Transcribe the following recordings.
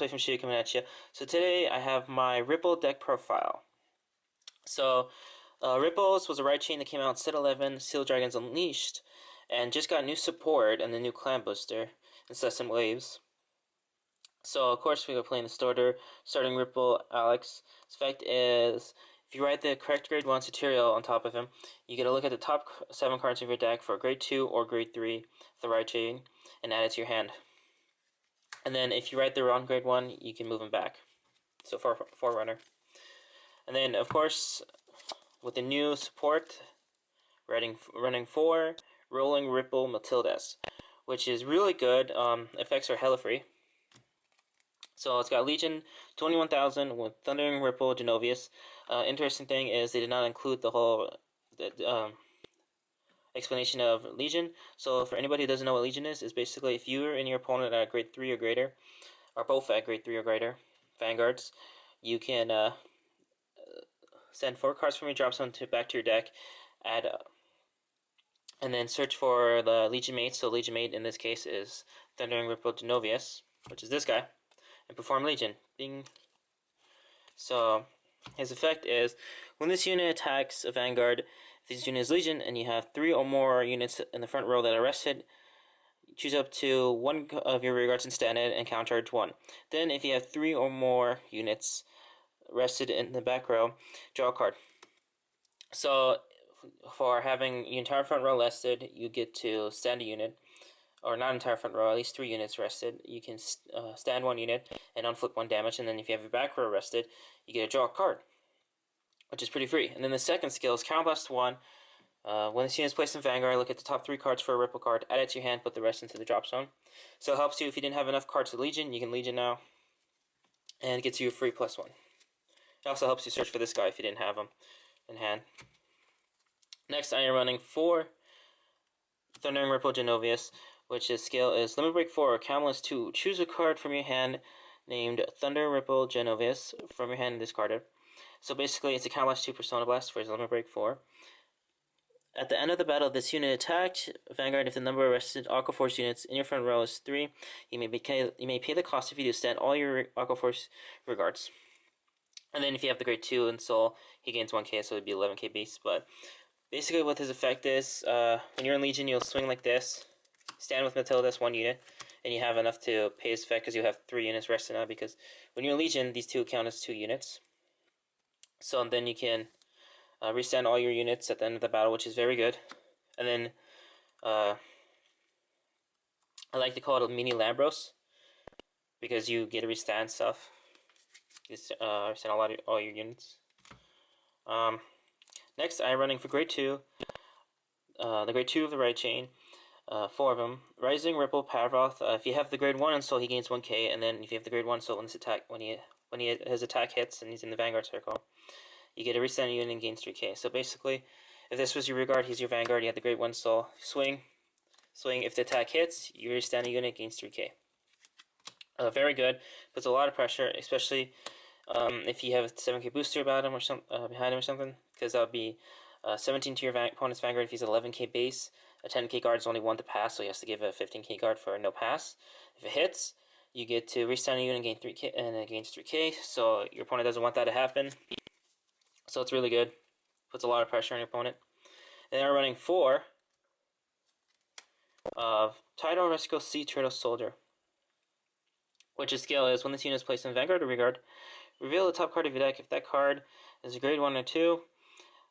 Play from ShiGig coming at you. So today I have my Ripple deck profile. So Ripples was a right chain that came out in set 11, Seal Dragons Unleashed, and just got new support and the new clan booster, Incessant Waves. So of course we were playing the starting Ripple Alex. His effect is, if you write the correct grade 1 tutorial on top of him, you get a look at the top 7 cards of your deck for grade 2 or grade 3, the right chain, and add it to your hand. And then if you write the wrong grade 1, you can move him back. So Forerunner. And then of course, with the new support, running 4 Rolling Ripple Matildas, which is really good. Effects are hella free. So it's got Legion 21,000 with Thundering Ripple Genovius. Interesting thing is they did not include the whole explanation of Legion. So for anybody who doesn't know what Legion is basically if you and your opponent at grade 3 or greater, or both at grade 3 or greater, Vanguards, you can send 4 cards from your drop zone back to your deck, and then search for the Legion Mate. So Legion Mate in this case is Thundering Ripple Genovius, which is this guy, and perform Legion. Bing. So his effect is, when this unit attacks a Vanguard, if this unit is Legion and you have 3 or more units in the front row that are rested, choose up to 1 of your rear guards and stand it and countercharge 1. Then if you have 3 or more units rested in the back row, draw a card. So for having your entire front row rested, you get to stand a unit, or not entire front row, at least 3 units rested. You can stand 1 unit and unflip 1 damage, and then if you have your back row rested, you get to draw a card, which is pretty free. And then the second skill is Counterblast 1. When this unit is placed in Vanguard, look at the top 3 cards for a Ripple card, add it to your hand, put the rest into the drop zone. So it helps you if you didn't have enough cards to Legion, you can Legion now, and it gets you a free +1. It also helps you search for this guy if you didn't have him in hand. Next, I am running 4 Thundering Ripple Genovius, which his skill is Limit Break 4, Countless 2. Choose a card from your hand named Thunder Ripple Genovius from your hand and discard it. So basically, it's a Countless 2 Persona Blast for his Limit Break 4. At the end of the battle, this unit attacked Vanguard. If the number of rested Aqua Force units in your front row is 3, you may pay the cost if you do stand all your Aqua Force regards. And then if you have the grade 2 in Soul, he gains 1k, so it would be 11k base. But basically what his effect is, when you're in Legion, you'll swing like this, stand with Matilda's 1 unit, and you have enough to pay his effect because you have 3 units rested now, because when you're in Legion, these 2 count as 2 units. So then you can restand all your units at the end of the battle, which is very good. And then I like to call it a mini Lambros, because you get to restand stuff. You restand all your units. Next, I'm running for grade 2, the grade 2 of the right chain, 4 of them. Rising Ripple Parvoth. If you have the grade 1 in Soul, he gains 1k, and then if you have the grade 1 Soul, when his attack hits and he's in the Vanguard circle, you get to restand a unit and gains 3k. So basically, if this was your rear guard, he's your Vanguard, you have the grade 1 Soul, swing. If the attack hits, you restand a unit, gains 3k. Very good. Puts a lot of pressure, especially if you have a 7k booster about him or behind him or something, because that would be 17 to your opponent's Vanguard if he's 11k base. A 10k guard is only 1 to pass, so he has to give a 15k guard for no pass. If it hits, you get to restand a unit and gain 3k, and it gains 3k. So your opponent doesn't want that to happen. So it's really good. Puts a lot of pressure on your opponent. And then we're running 4 of Tidal Rescue Sea Turtle Soldier, which his skill is, when this unit is placed in Vanguard or Rearguard, reveal the top card of your deck. If that card is a grade 1 or 2,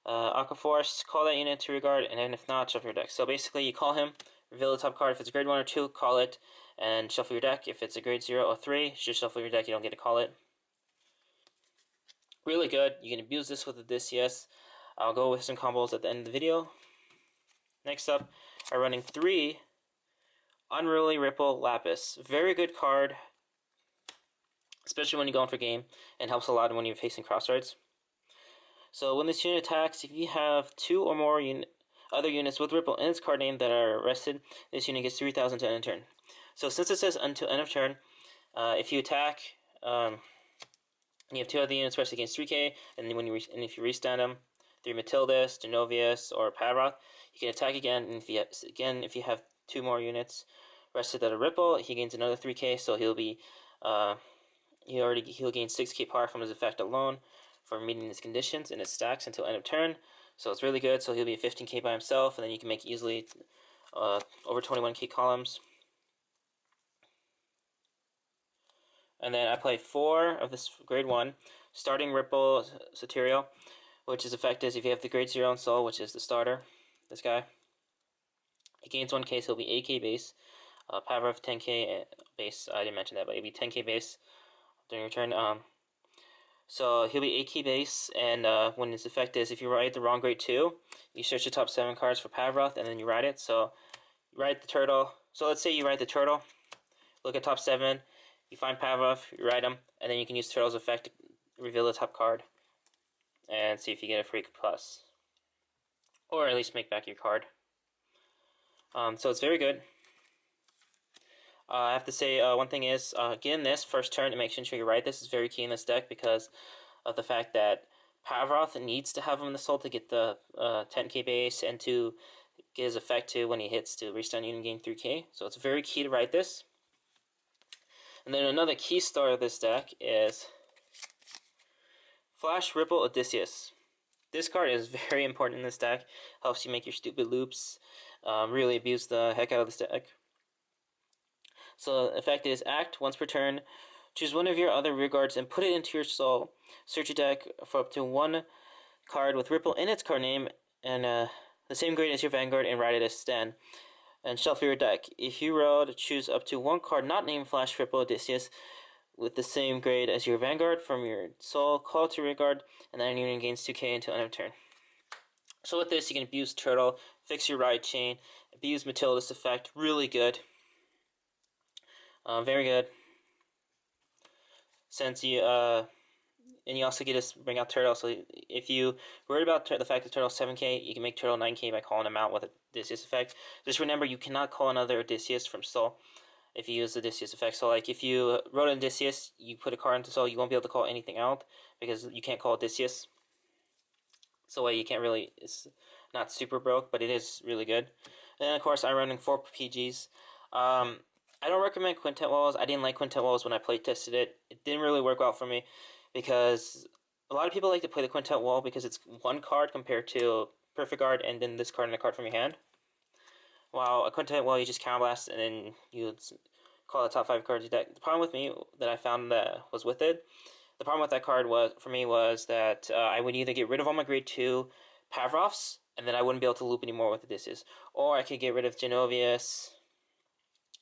Aqua Force, call that unit to Rearguard, and then if not, shuffle your deck. So basically, you call him, reveal the top card. If it's a grade 1 or 2, call it, and shuffle your deck. If it's a grade 0 or 3, just shuffle your deck, you don't get to call it. Really good. You can abuse this with the DCS. I'll go with some combos at the end of the video. Next up, I'm running 3 Unruly Ripple Lapis. Very good card, especially when you're going for game, and helps a lot when you're facing crossroads. So when this unit attacks, if you have 2 or more other units with Ripple in its card name that are rested, this unit gets 3,000 to end of turn. So since it says until end of turn, if you attack, and you have 2 other units rested against 3k, and then if you restand them, 3 Matildas, Genovius, or Parvoth, you can attack again, and if you have 2 more units rested that are Ripple, he gains another 3k, so he'll be he'll gain 6k power from his effect alone for meeting his conditions, and it stacks until end of turn. So it's really good. So he'll be 15k by himself, and then you can make easily over 21k columns. And then I play 4 of this grade 1, starting Ripple Soterial, which is effect is if you have the grade 0 on Soul, which is the starter, this guy. He gains 1k, so he'll be 8k base. Power of 10k base, I didn't mention that, but it'll be 10k base during your turn. So he'll be 8k base, and when his effect is, if you ride the wrong grade 2, you search the top 7 cards for Pavroth, and then you ride it. So you ride the turtle. So let's say you ride the turtle, look at top 7, you find Pavroth, you ride him, and then you can use Turtle's effect to reveal the top card and see if you get a Freak Plus. Or at least make back your card. So it's very good. I have to say, one thing is, getting this first turn and make sure you ride this is very key in this deck because of the fact that Pavroth needs to have him in the soul to get the 10k base and to get his effect to when he hits to restun you and gain 3k. So it's very key to ride this. And then another key star of this deck is Flash Ripple Odysseus. This card is very important in this deck. Helps you make your stupid loops. Really abuse the heck out of this deck. So the effect is act once per turn. Choose one of your other rear guards and put it into your soul. Search your deck for up to 1 card with Ripple in its card name and the same grade as your Vanguard and ride it as stand. And shuffle your deck. If you rolled, choose up to 1 card not named Flash Ripple Odysseus with the same grade as your Vanguard from your soul. Call to rear guard, and then unit gains 2k until end of turn. So with this, you can abuse Turtle, fix your ride chain, abuse Matilda's effect. Really good. Very good. Since you and you also get to bring out Turtle. So if you worry about the fact that Turtle's 7k, you can make Turtle 9k by calling him out with a Odysseus effect. Just remember, you cannot call another Odysseus from Soul if you use the Odysseus effect. So like if you wrote an Odysseus, you put a card into Soul, you won't be able to call anything out because you can't call Odysseus. So you can't really, it's not super broke, but it is really good. And then of course I'm running 4 PGs. I don't recommend Quintet Walls. I didn't like Quintet Walls when I play tested it. It didn't really work out for me because a lot of people like to play the Quintet Wall because it's 1 card compared to Perfect Guard and then this card and a card from your hand. While a Quintet Wall, you just counterblast and then you call the top 5 cards of your deck. The problem with me that I found that was with it, the problem with that card was for me was that I would either get rid of all my grade 2 Pavrovs and then I wouldn't be able to loop anymore with Odysseus, or I could get rid of Genovius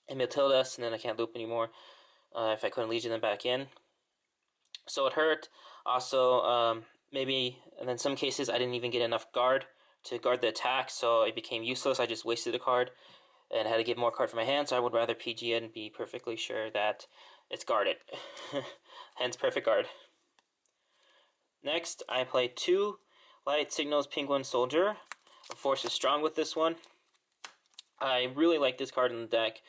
and Matildas, and then I can't loop anymore if I couldn't Legion them back in. So it hurt. Also, maybe, and in some cases, I didn't even get enough guard to guard the attack, so it became useless. I just wasted a card and had to get more card from my hand, so I would rather PG it and be perfectly sure that it's guarded. Hence, Perfect Guard. Next, I play 2 Light Signals Penguin Soldier. Force is strong with this one. I really like this card in the deck.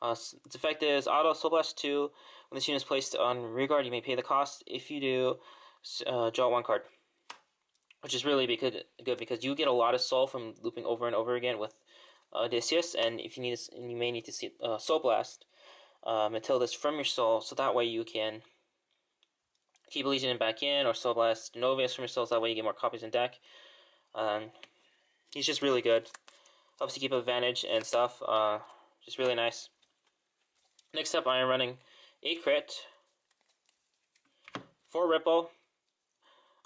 Its effect is Auto Soul Blast 2. When this unit is placed on rear guard, you may pay the cost. If you do, draw 1 card. Which is really good because you get a lot of soul from looping over and over again with Odysseus. And if you need, you may need to see Soul Blast Matildas from your soul, so that way you can keep Legion back in, or Soul Blast Novius from your soul, so that way you get more copies in deck. He's just really good. Helps you keep advantage and stuff. Just really nice. Next up, I am running 8 crit, 4 Ripple,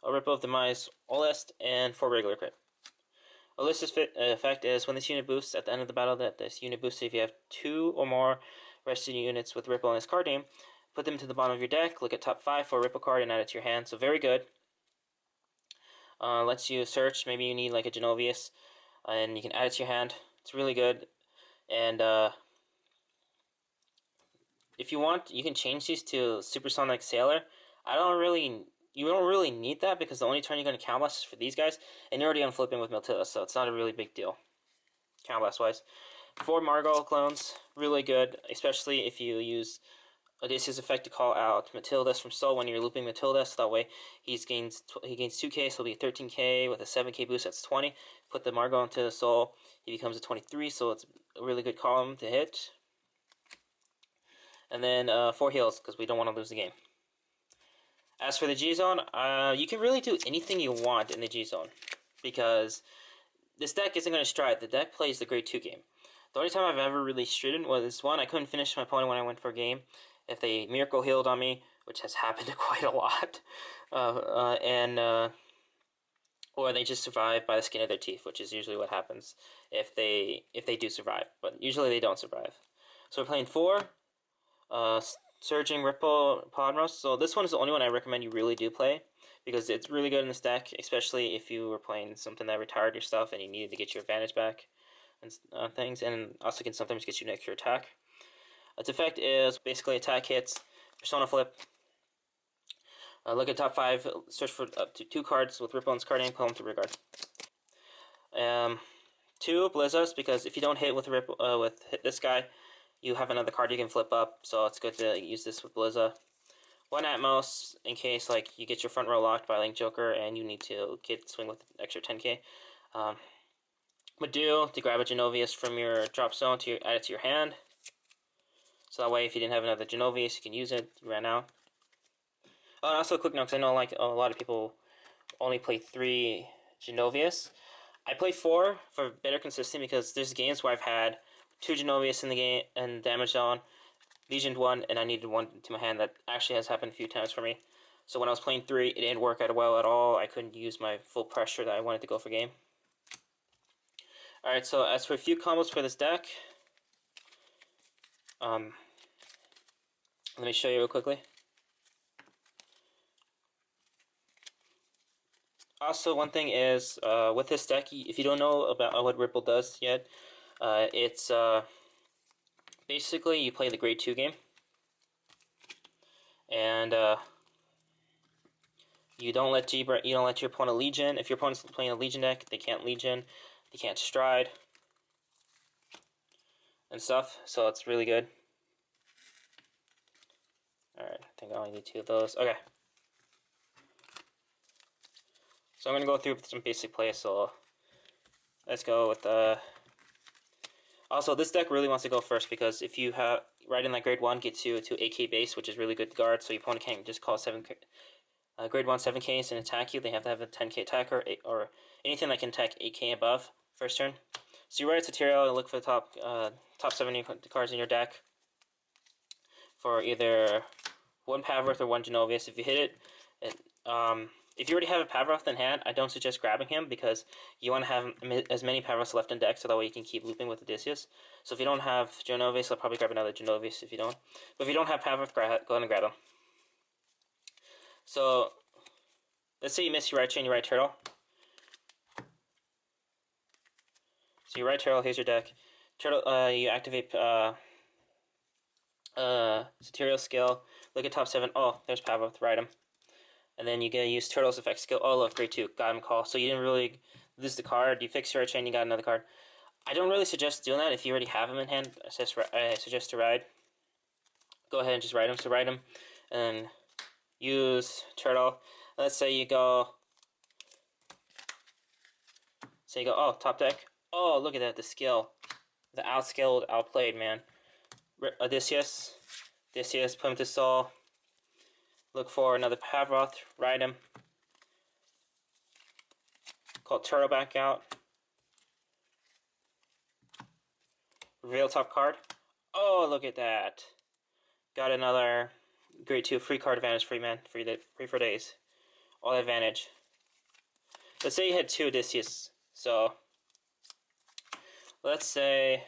a Ripple of Demise Olist, and 4 regular crit. Olist's effect is when this unit boosts at the end of the battle, that this unit boosts if you have 2 or more rested units with Ripple in its card name. Put them to the bottom of your deck, look at top 5 for a Ripple card, and add it to your hand. So very good. Lets you search, maybe you need like a Genovius, and you can add it to your hand. It's really good. And if you want, you can change these to Supersonic Sailor. You don't really need that because the only turn you're going to counterblast is for these guys, and you're already on flipping with Matilda, so it's not a really big deal, counterblast wise. 4 Margot clones, really good, especially if you use Odysseus effect to call out Matildas from Soul when you're looping Matilda, so that way he gains 2k, so he'll be 13k with a 7k boost, that's 20. Put the Margot into the Soul, he becomes a 23, so it's a really good column to hit. And then 4 heals, because we don't want to lose the game. As for the G Zone, you can really do anything you want in the G Zone, because this deck isn't going to stride. The deck plays the grade 2 game. The only time I've ever really stridden was one, I couldn't finish my opponent when I went for a game. If they miracle healed on me, which has happened quite a lot, or they just survive by the skin of their teeth, which is usually what happens if they do survive. But usually they don't survive. So we're playing 4, Surging, Ripple, Podros. So this one is the only one I recommend you really do play, because it's really good in this deck, especially if you were playing something that retired your stuff and you needed to get your advantage back and things, and also can sometimes get you an extra attack. Its effect is basically attack hits, Persona Flip. Look at top 5, search for up to 2 cards with Ripple and card name, pull them to rear guard. 2 Blizzas, because if you don't hit with hit this guy, you have another card you can flip up, so it's good to use this with Blizza. 1 Atmos, in case like you get your front row locked by Link Joker and you need to swing with an extra 10k. Madhu, to grab a Genovius from your drop zone to add it to your hand. So that way, if you didn't have another Genovius, you can use it. You ran out. Oh, and also a quick note, because I know like a lot of people only play 3 Genovius. I play 4 for better consistency, because there's games where I've had 2 Genovius in the game and damage zone, Legioned 1, and I needed 1 to my hand. That actually has happened a few times for me. So when I was playing 3, it didn't work out well at all. I couldn't use my full pressure that I wanted to go for game. Alright, so as for a few combos for this deck, let me show you real quickly. Also, one thing is, with this deck, if you don't know about what Ripple does yet, it's basically you play the grade 2 game, and you don't let your opponent Legion. If your opponent's playing a Legion deck, they can't Legion, they can't Stride, and stuff. So it's really good. All right, I think I only need 2 of those. Okay. So I'm gonna go through some basic plays. So let's go with Also, this deck really wants to go first, because if you have right in that grade 1 gets you to 8k base, which is really good guard. So your opponent can't just call grade 1 7ks and attack you. They have to have a 10k attacker or anything that can attack 8k above first turn. So you write a tutorial and look for the top 70 cards in your deck for either 1 Pavroth or 1 Genovius. If you hit it, if you already have a Pavroth in hand, I don't suggest grabbing him, because you want to have as many Pavroths left in deck, so that way you can keep looping with Odysseus. So if you don't have Genovius, I'll probably grab another Genovius if you don't. But if you don't have Pavroth, go ahead and grab him. So let's say you miss your right chain, you right turtle. So you right turtle, here's your deck. Turtle, you activate Satirial skill. Look at top 7. Oh, there's Pavroth, ride him. And then you get to use Turtle's effect skill. Oh, look, grade 2. Got him call. So you didn't really lose the card. You fix your chain, you got another card. I don't really suggest doing that if you already have him in hand. I suggest to ride. Go ahead and just ride him. So ride him. And use Turtle. Let's say you go... oh, top deck. Oh, look at that, the skill. The outskilled, outplayed, man. Odysseus, put him to soul. Look for another Pavroth, ride him. Call Turtle back out. Reveal top card. Oh, look at that. Got another grade 2 free card advantage, free for days. All advantage. Let's say you had 2 Odysseus. So, let's say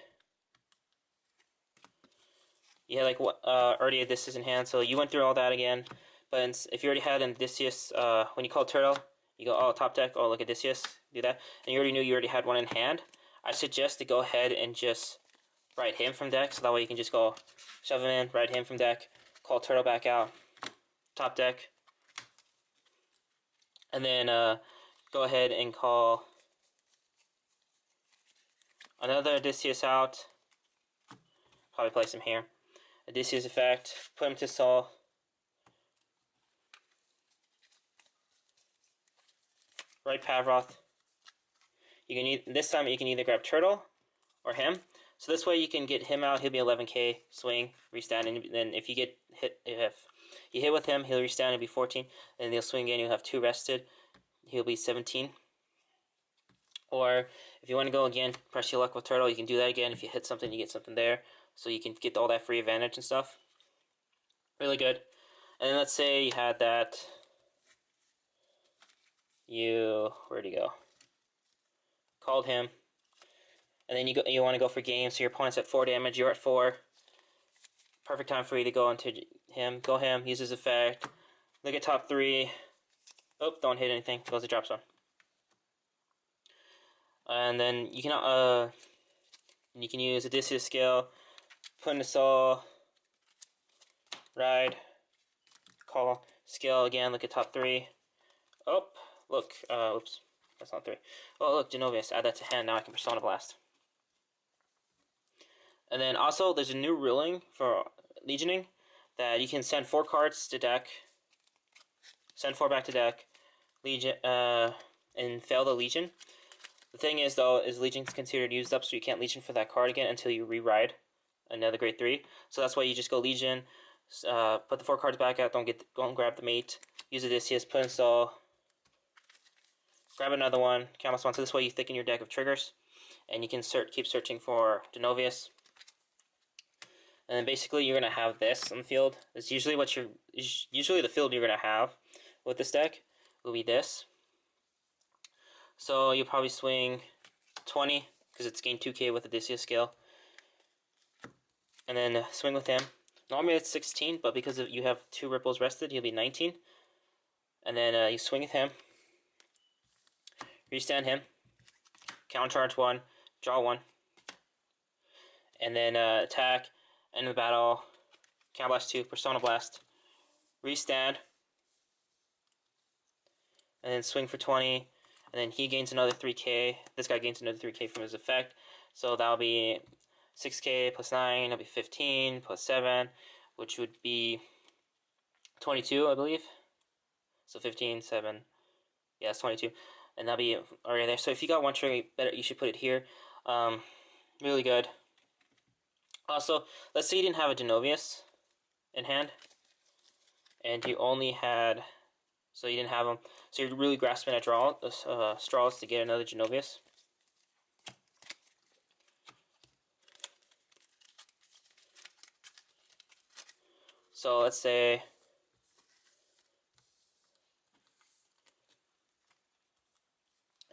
you had like already Odysseus in hand, so you went through all that again. But if you already had an Odysseus, when you call Turtle, you go, oh, top deck, oh, look, Odysseus, do that. And you already knew you already had one in hand. I suggest to go ahead and just ride him from deck, so that way you can just go shove him in, ride him from deck, call Turtle back out, top deck. And then go ahead and call another Odysseus out. Probably place him here. Odysseus effect, put him to soul. Right Pavroth. This time you can either grab Turtle or him. So this way you can get him out. He'll be 11k swing, restand, and then if you get hit, if You hit with him, he'll restand, he'll be 14, and he'll swing again, you'll have 2 rested, he'll be 17. Or if you want to go again, press your luck with turtle, you can do that again. If you hit something, you get something there, so you can get all that free advantage and stuff. Really good. And then let's say you had that, where'd he go? Called him, and then you want to go for game, so your opponent's at 4 damage, you're at 4. Perfect time for you to go into him. Go him, use his effect. Look at top 3. Oh, don't hit anything. Goes to drop zone. And then you can use Odysseus skill, put in the soul, ride, call, skill again. Look at top 3. Oh, look. Oops, that's not 3. Oh, look, Genovius. Add that to hand. Now I can Persona Blast. And then also, there's a new ruling for Legioning that you can send 4 cards to deck, send 4 back to deck, Legion, and fail the Legion. The thing is, though, is Legion's considered used up, so you can't Legion for that card again until you re-ride another grade 3. So that's why you just go Legion, put the 4 cards back out, go and grab the mate, use Odysseus, put install, grab another one, count +1. So this way you thicken your deck of triggers, and you can keep searching for Genovius. And then basically you're gonna have this on the field. It's usually usually the field you're gonna have with this deck will be this. So you'll probably swing 20 because it's gained 2k with Odysseus skill, and then swing with him. Normally it's 16, but because you have 2 ripples rested, he'll be 19. And then you swing with him, restand him, counter charge 1, draw 1, and then attack. End of the battle, Counter Blast 2, Persona Blast, restand, and then swing for 20, and then he gains another 3k. This guy gains another 3k from his effect, so that'll be 6k plus 9, that'll be 15 plus 7, which would be 22, I believe. So 15, 7, yeah, it's 22, and that'll be already there. So if you got one trigger, you should put it here. Really good. Also, let's say you didn't have a Genovius in hand, and you only had, so you didn't have them, so you're really grasping at straws to get another Genovius. So let's say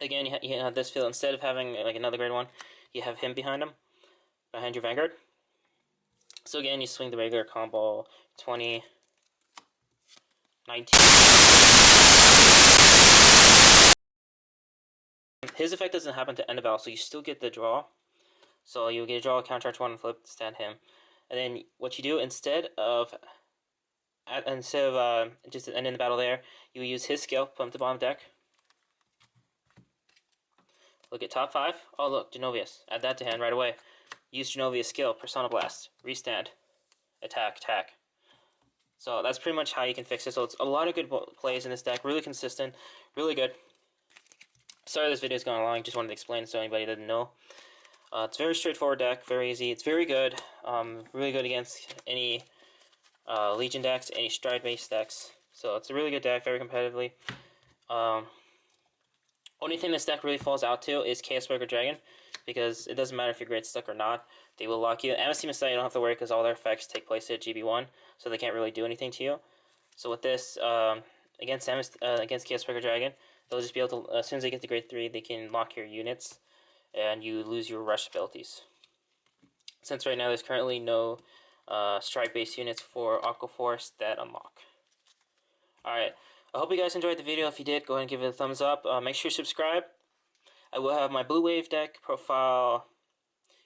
again you have this field, instead of having like another grade 1, you have him behind your Vanguard. So again, you swing the regular combo, 20, 19. His effect doesn't happen to end of battle, so you still get the draw. So you get a draw, counter charge 1, and flip, stand him. And then what you do, instead of just ending the battle there, you use his skill, put him to bottom deck. Look at top 5. Oh look, Genovius. Add that to hand right away. Use Genovius skill, Persona Blast, restand, attack. So that's pretty much how you can fix it. So it's a lot of good plays in this deck, really consistent, really good. Sorry this video is going long, just wanted to explain so anybody didn't know. It's a very straightforward deck, very easy. It's very good, really good against any Legion decks, any stride-based decks. So it's a really good deck, very competitively. Only thing this deck really falls out to is Chaos Burger Dragon, because it doesn't matter if you're grade stuck or not, they will lock you. MSC Messiah, you don't have to worry because all their effects take place at GB1, so they can't really do anything to you. So with this, against Chaos Burger Dragon, they'll just be able to, as soon as they get to grade 3, they can lock your units, and you lose your rush abilities. Since right now there's currently no strike-based units for Aqua Force that unlock. Alright, I hope you guys enjoyed the video. If you did, go ahead and give it a thumbs up. Make sure you subscribe. I will have my Blue Wave deck profile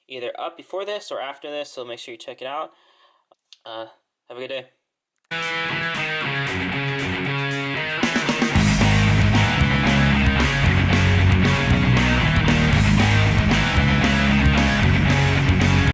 either up before this or after this, so make sure you check it out. Have a good day.